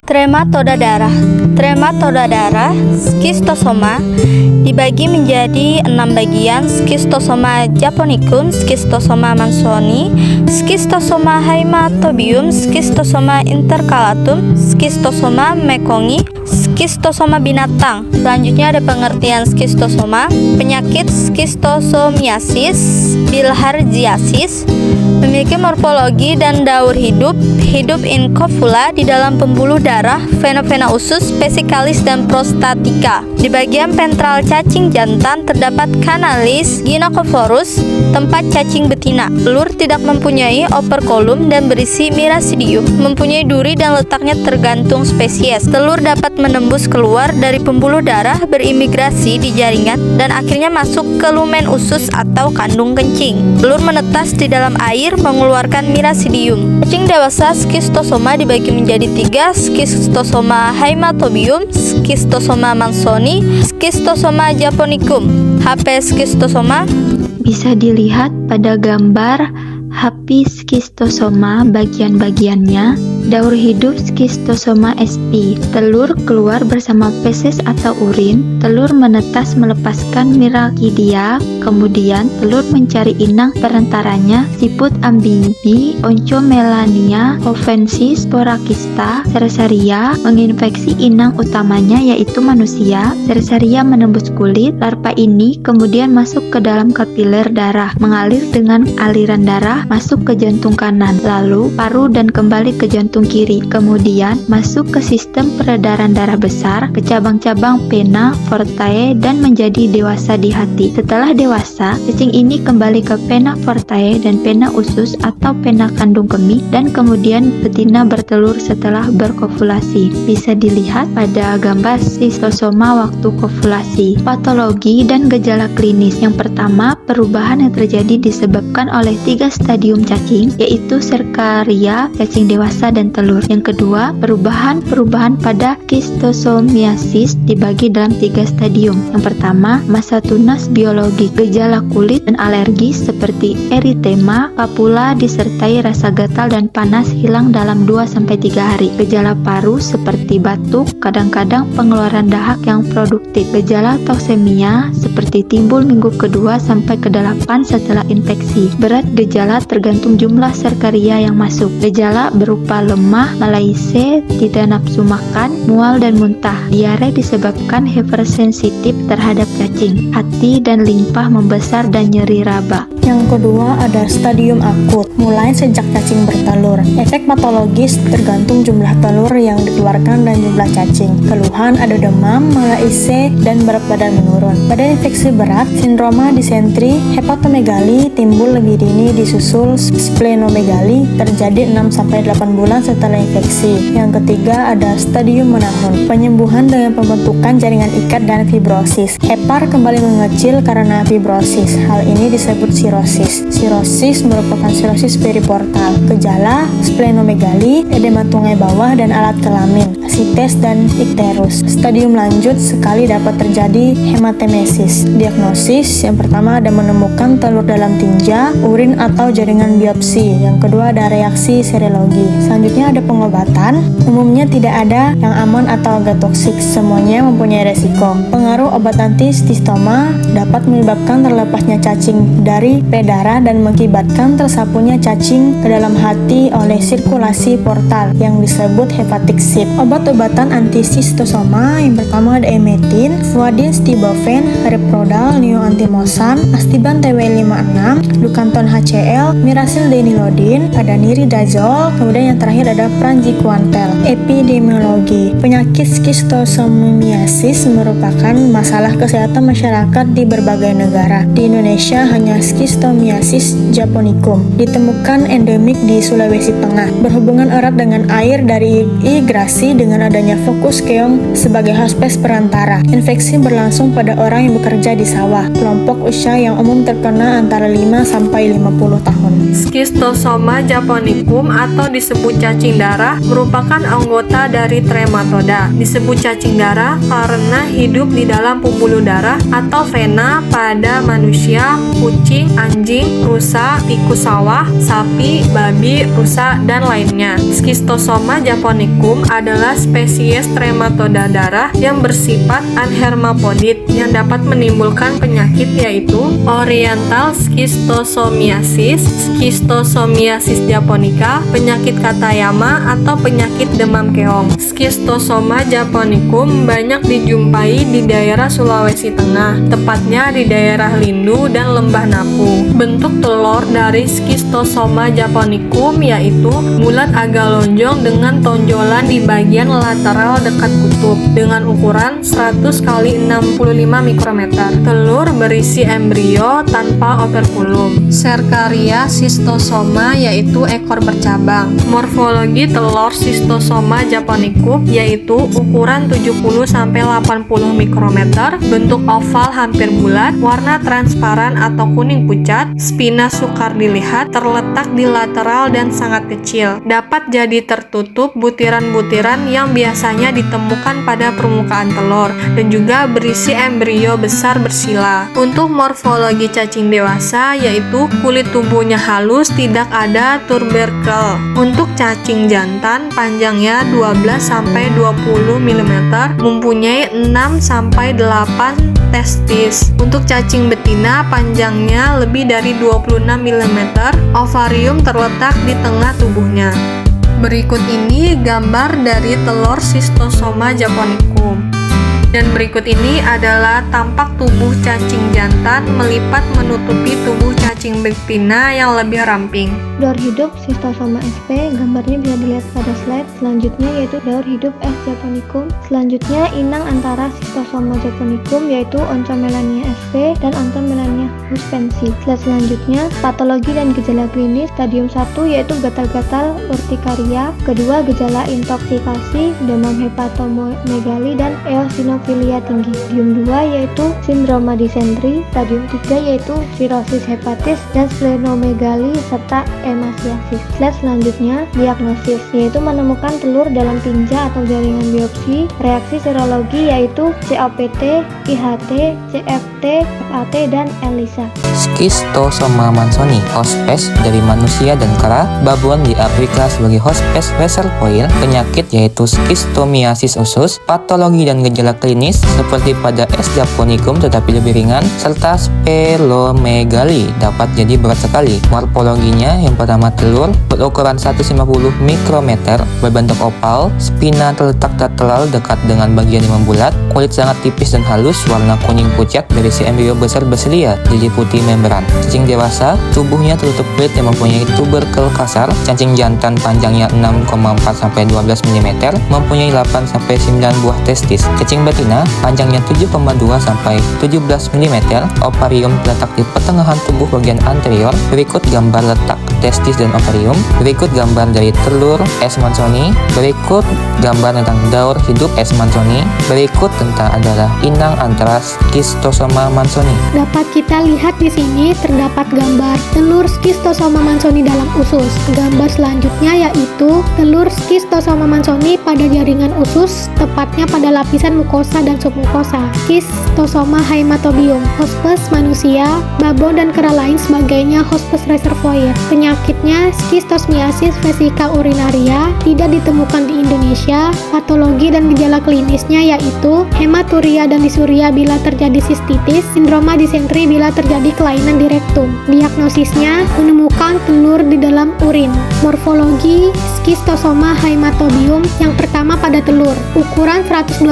Trematoda darah. Trematoda darah skistosoma dibagi menjadi 6 bagian: skistosoma japonicum, skistosoma mansoni, skistosoma haematobium, skistosoma intercalatum, skistosoma mekongi, skistosoma binatang. Selanjutnya ada pengertian skistosoma. Penyakit skistosomiasis, bilharziasis, memiliki morfologi dan daur hidup in copula di dalam pembuluh darah, vena-vena usus, vesikalis, dan prostatika. Di bagian ventral cacing jantan terdapat kanalis gynecophorus, tempat cacing betina. Telur tidak mempunyai operculum dan berisi miracidium, mempunyai duri dan letaknya tergantung spesies. Telur dapat menembus keluar dari pembuluh darah, berimigrasi di jaringan, dan akhirnya masuk ke lumen usus atau kandung kencing. Telur menetas di dalam air, mengeluarkan miracidium. Cacing dewasa skistosoma dibagi menjadi 3: skistosoma haematobium, skistosoma mansoni, skistosoma japonicum. HP skistosoma bisa dilihat pada gambar HP skistosoma bagian-bagiannya. Daur hidup skistosoma sp, telur keluar bersama feses atau urin, telur menetas melepaskan miracidia, kemudian telur mencari inang perantaranya, siput ambibi, oncomelania, ovensis, sporakista, cercaria, menginfeksi inang utamanya yaitu manusia. Cercaria menembus kulit, larva ini kemudian masuk ke dalam kapiler darah, mengalir dengan aliran darah masuk ke jantung kanan, lalu paru dan kembali ke jantung kiri, kemudian masuk ke sistem peredaran darah besar, ke cabang-cabang vena portae dan menjadi dewasa di hati. Setelah dewasa, cacing ini kembali ke vena portae dan vena usus atau vena kandung kemih, dan kemudian betina bertelur setelah berkovulasi. Bisa dilihat pada gambar skistosoma waktu kovulasi. Patologi dan gejala klinis. Yang pertama, perubahan yang terjadi disebabkan oleh 3 stadium cacing, yaitu serkaria, cacing dewasa, dan telur. Yang kedua, perubahan pada skistosomiasis dibagi dalam 3 stadium. Yang pertama, masa tunas biologik. Gejala kulit dan alergi seperti eritema, papula disertai rasa gatal dan panas hilang dalam 2-3 hari. Gejala paru seperti batuk, kadang-kadang pengeluaran dahak yang produktif. Gejala toksemia seperti timbul minggu kedua sampai ke-8 setelah infeksi. Berat gejala tergantung jumlah serkaria yang masuk. Gejala berupa lemah, malaise, tidak nafsu makan, mual dan muntah. Diare disebabkan hipersensitif terhadap cacing. Hati dan limpa membesar dan nyeri raba. Yang kedua ada stadium akut, mulai sejak cacing bertelur. Efek patologis tergantung jumlah telur yang dikeluarkan dan jumlah cacing. Keluhan ada demam, malaise, dan berat badan menurun. Pada infeksi berat, sindroma disentri, hepatomegali timbul lebih dini disusul splenomegali terjadi 6-8 bulan setelah infeksi. Yang ketiga ada stadium menahun, penyembuhan dengan pembentukan jaringan ikat dan fibrosis. Hepar kembali mengecil karena fibrosis. Hal ini disebut sirosis. Sirosis merupakan sirosis periportal. Gejala splenomegali, edema tunggai bawah dan alat kelamin, asites dan ikterus. Stadium lanjut sekali dapat terjadi hematemesis. Diagnosis yang pertama ada menemukan telur dalam tinja, urin atau jaringan biopsi. Yang kedua ada reaksi serologi. Selanjutnya ada pengobatan. Umumnya tidak ada yang aman atau agak toksik, semuanya mempunyai resiko. Pengaruh obat antististoma dapat menyebabkan terlepasnya cacing dari pedara dan mengakibatkan tersapunya cacing ke dalam hati oleh sirkulasi portal yang disebut hepatic sip. Obat-obatan antististosoma yang pertama ada emetin, fuadin stibofen, reprodal, neoantimosan, astiban TW56, dukanton HCl, mirasil denilodin, ada niridazol, kemudian yang terakhir ada pranziquantel. Epidemiologi. Penyakit skistosomiasis merupakan masalah kesehatan masyarakat di berbagai negara. Di Indonesia hanya skistomiasis japonicum ditemukan endemik di Sulawesi Tengah, berhubungan erat dengan air dari irigasi dengan adanya fokus keong sebagai hospes perantara. Infeksi berlangsung pada orang yang bekerja di sawah. Kelompok usia yang umum terkena antara 5-50 tahun. Skistosoma japonicum atau disebut cacing darah merupakan anggota dari Trematoda. Disebut cacing darah karena hidup di dalam pembuluh darah atau vena pada manusia, kucing, anjing, rusa, tikus sawah, sapi, babi, rusa, dan lainnya. Schistosoma japonicum adalah spesies Trematoda darah yang bersifat anhermapodit yang dapat menimbulkan penyakit yaitu Oriental Schistosomiasis, Schistosomiasis japonica, penyakit Katayama, atau penyakit demam keong. Schistosoma japonicum banyak dijumpai di daerah Sulawesi Tengah, tepatnya di daerah Lindu dan Lembah Napu. Bentuk telur dari Schistosoma japonicum yaitu bulat agak lonjong dengan tonjolan di bagian lateral dekat kutub dengan ukuran 100 x 65 mikrometer. Telur berisi embrio tanpa operculum. Serkaria Schistosoma yaitu ekor bercabang. Morfologi telur Schistosoma japonicum yaitu ukuran 70-80 mikrometer, bentuk oval hampir bulat, warna transparan atau kuning pucat, spina sukar dilihat, terletak di lateral dan sangat kecil. Dapat jadi tertutup butiran-butiran yang biasanya ditemukan pada permukaan telur dan juga berisi embrio besar bersila. Untuk morfologi cacing dewasa yaitu kulit tubuhnya halus, tidak ada tubercle. Untuk cacing jantan panjangnya 12-20 mm, mempunyai 6-8 testis. Untuk cacing betina panjangnya lebih dari 26 mm, ovarium terletak di tengah tubuhnya. Berikut ini gambar dari telur Schistosoma japonicum. Dan berikut ini adalah tampak tubuh cacing jantan melipat menutupi tubuh cacing betina yang lebih ramping. Daur hidup Schistosoma sp, gambarnya bisa dilihat pada slide selanjutnya, yaitu daur hidup S. japonicum. Selanjutnya inang antara Schistosoma japonicum yaitu Oncomelania sp dan Oncomelania huspensi. Slide selanjutnya patologi dan gejala klinis. Stadium 1 yaitu gatal-gatal urtikaria, kedua gejala intoksikasi, demam hepatomegali dan eosinofilia tinggi. Stadium 2 yaitu sindroma disentri, stadium 3 yaitu sirosis hepatis dan splenomegali serta emasiasis. Slide selanjutnya diagnosis, yaitu menemukan telur dalam tinja atau jaringan biopsi. Reaksi serologi yaitu COPT, IHT, CFT, FAT, dan ELISA. Schistosoma mansoni, hospes dari manusia dan kera, baboon di Afrika sebagai hospes reservoir. Penyakit yaitu schistomiasis usus, patologi dan gejala klinis seperti pada S. japonicum tetapi lebih ringan, serta splenomegali dapat jadi berat sekali. Morfologinya yang pertama telur berukuran 150 mikrometer, berbentuk opal, spina terletak lateral dekat dengan bagian yang membulat, kulit sangat tipis dan halus, warna kuning pucat, berisi embrio besar berselia, diliputi membran. Cacing dewasa, tubuhnya tertutup kulit yang mempunyai tuberkel kasar. Cacing jantan panjangnya 6,4-12 mm, mempunyai 8-9 buah testis. Cacing betina panjangnya 7,2-17 mm, ovarium terletak di pertengahan tubuh bagian anterior. Berikut gambar letak testis dan ovarium. Berikut gambar dari telur S. mansoni. Berikut gambar tentang daur hidup S. mansoni. Berikut tentang adalah inang antara Schistosoma mansoni. Dapat kita lihat di sini terdapat gambar telur Schistosoma mansoni dalam usus. Gambar selanjutnya yaitu telur Schistosoma mansoni pada jaringan usus, tepatnya pada lapisan mukosa dan submukosa. Schistosoma haematobium, hospes manusia, babon dan kera lain sebagainya hospes reservoir. Penyakitnya schistosmiasis vesica urinaria, tidak ditemukan di Indonesia. Patologi dan gejala klinisnya yaitu hematuria dan disuria bila terjadi sistitis, sindroma disentri bila terjadi kelainan di rektum. Diagnosisnya menemukan telur di dalam urin. Morfologi Schistosoma haematobium yang pertama pada telur, ukuran 120-150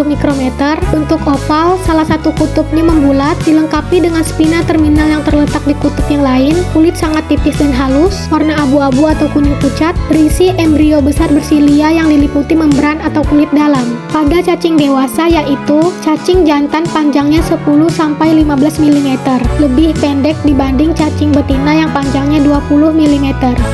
mikrometer, bentuk oval, salah satu kutubnya membulat, dilengkapi dengan spina terminal yang terletak di kutub yang lain, kulit sangat tipis dan halus, warna abu-abu atau kuning pucat, berisi embrio besar bersilia yang diliputi membran atau kulit dalam. Pada cacing dewasa yaitu cacing jantan panjangnya 10-15 mm, lebih pendek dibanding cacing betina yang panjangnya 20 mm.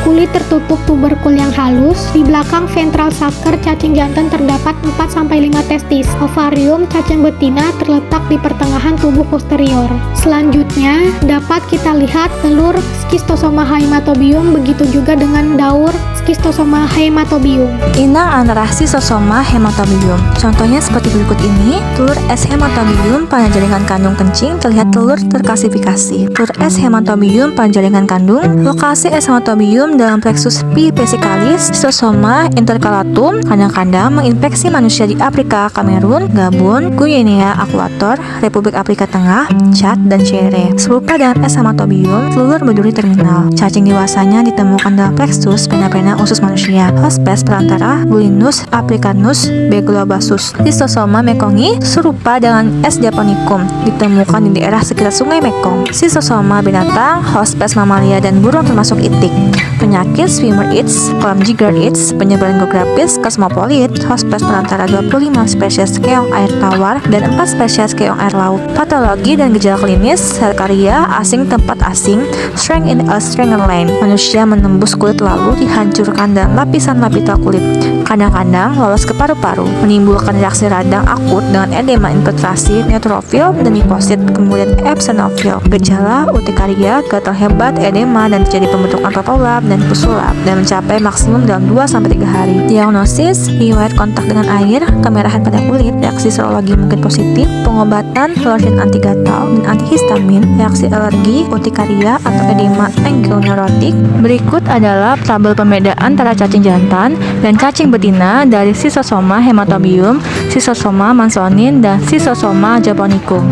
Kulit tertutup tuberkul yang halus. Di belakang ventral sucker cacing jantan terdapat 4-5 testis. Ovarium cacing betina terletak di pertengahan tubuh posterior. Selanjutnya dapat kita lihat telur skistosoma haematobium, begitu juga dengan daur skistosoma haematobium. Inang antara skistosoma haematobium. Contohnya seperti berikut ini. Telur S haematobium pada jaringan kandung kencing terlihat telur terklasifikasi. Telur S haematobium pada jaringan kandung. Lokasi S haematobium dalam plexus P vesicalis, skistosoma intercalatum kadang-kadang menginfeksi manusia di Afrika, Kamerun, Gabon, Guinea Ekuator, Republik Afrika Tengah, Chad, dan Chile. Serupa dengan S haematobium, telur berduri terminal. Cacing dewasanya ditemukan dalam plexus pena-pena usus manusia. Hospes perantara Bulinus africanus beglobasus. Skistosoma mekongi serupa dengan S japonicum, ditemukan di daerah sekitar Sungai Mekong. Skistosoma binatang, hospes mamalia dan burung termasuk itik. Penyakit swimmer itch, kolam jiger itch, penyebaran geografis kosmopolit, hospes perantara 25 spesies keong air tawar dan 4 spesies keong air laut. Patologi dan gejala klinis, serkaria, asing tempat asing, strength in a strangle line. Manusia menembus kulit lalu dihancurkan dalam lapisan lapital kulit. Kadang-kadang lolos ke paru-paru, menimbulkan reaksi radang akut dengan edema infiltrasi, neutrofil, dan hiposit, kemudian eosinofil. Gejala urtikaria, gatal hebat, edema, dan terjadi pembentukan papulap dan pusulap, dan mencapai maksimum dalam 2-3 hari. Diagnosis, riwayat kontak dengan air, kemerahan pada kulit, reaksi serologi mungkin positif, pengobatan, lotion anti gatal dan antihistamin, reaksi alergi, urtikaria, atau edema angioneurotik. Berikut adalah tabel pembedaan antara cacing jantan dan cacing betina dari skistosoma haematobium, skistosoma mansonin, dan skistosoma japonicum.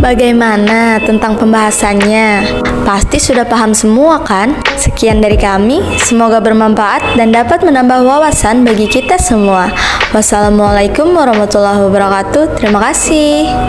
Bagaimana tentang pembahasannya? Pasti sudah paham semua kan? Sekian dari kami, semoga bermanfaat dan dapat menambah wawasan bagi kita semua. Wassalamualaikum warahmatullahi wabarakatuh. Terima kasih.